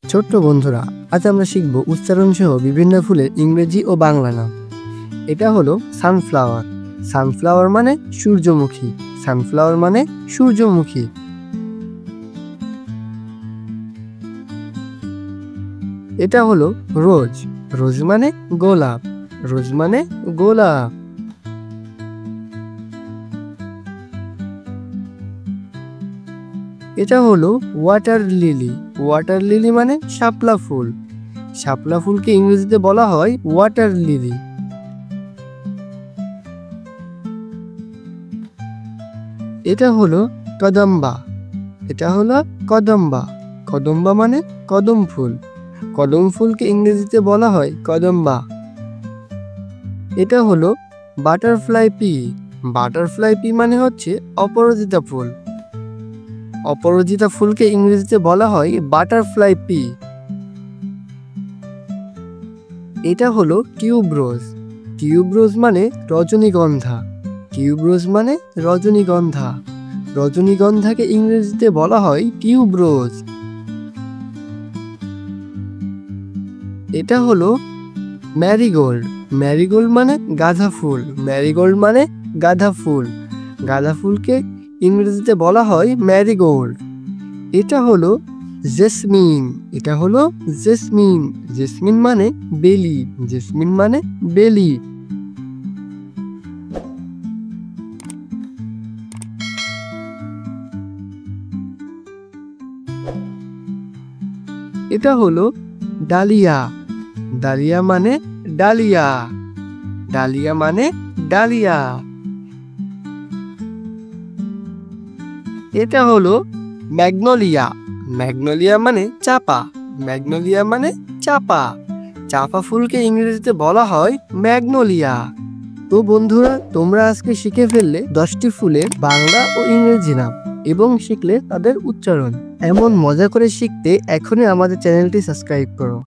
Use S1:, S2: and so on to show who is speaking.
S1: ছোট্ট বন্ধুরা, আজ আমরা শিখব উচ্চারণ সহ বিভিন্ন ফুলের ইংরেজি ও বাংলা নাম। এটা হলো সানফ্লাওয়ার। সানফ্লাওয়ার মানে সূর্যমুখী। সানফ্লাওয়ার মানে সূর্যমুখী। এটা হলো রোজ। রোজ মানে গোলাপ। রোজ মানে গোলাপ। এটা হলো ওয়াটার লিলি। ওয়াটার লিলি মানে শাপলা ফুল। শাপলা ফুলকে ইংরেজিতে বলা হয় ওয়াটার লিলি। এটা হলো কদম্বা। এটা হলো কদম্বা। কদম্বা মানে কদম ফুল। কদম ফুলকে ইংরেজিতে বলা হয় কদম্বা। এটা হলো বাটারফ্লাই পি। বাটারফ্লাই পি মানে হচ্ছে অপরাজিতা ফুল। অপরাজিতা ফুলকে ইংরেজিতে বলা হয় বাটারফ্লাই পি। এটা হলো টিউবরোজ। টিউবরোজ মানে রজনীগন্ধা। টিউবরোজ মানে রজনীগন্ধা। রজনীগন্ধাকে ইংরেজিতে বলা হয় টিউবরোজ। এটা হলো ম্যারিগোল্ড। ম্যারিগোল্ড মানে গাঁদা ফুল। ম্যারিগোল্ড মানে গাঁদা ফুল। গাঁদা ফুলকে ইংরেজিতে বলা হয় ম্যারিগোল্ড। এটা হলো জেসমিন। এটা হলো জেসমিন। জেসমিন মানে বেলি। জেসমিন মানে বেলি। এটা হলো ডালিয়া। ডালিয়া মানে ডালিয়া। ডালিয়া মানে ডালিয়া। এটা হলো ম্যাগনোলিয়া। ম্যাগনোলিয়া মানে চাপা। ম্যাগনোলিয়া মানে চাপা। চাপা ফুলকে ইংরেজিতে বলা হয় ম্যাগনোলিয়া। তো বন্ধুরা, তোমরা আজকে শিখে ফেললে 10টি ফুলের বাংলা ও ইংরেজি নাম এবং শিখলে তাদের উচ্চারণ। এমন মজা করে শিখতে এখনই আমাদের চ্যানেলটি সাবস্ক্রাইব করো।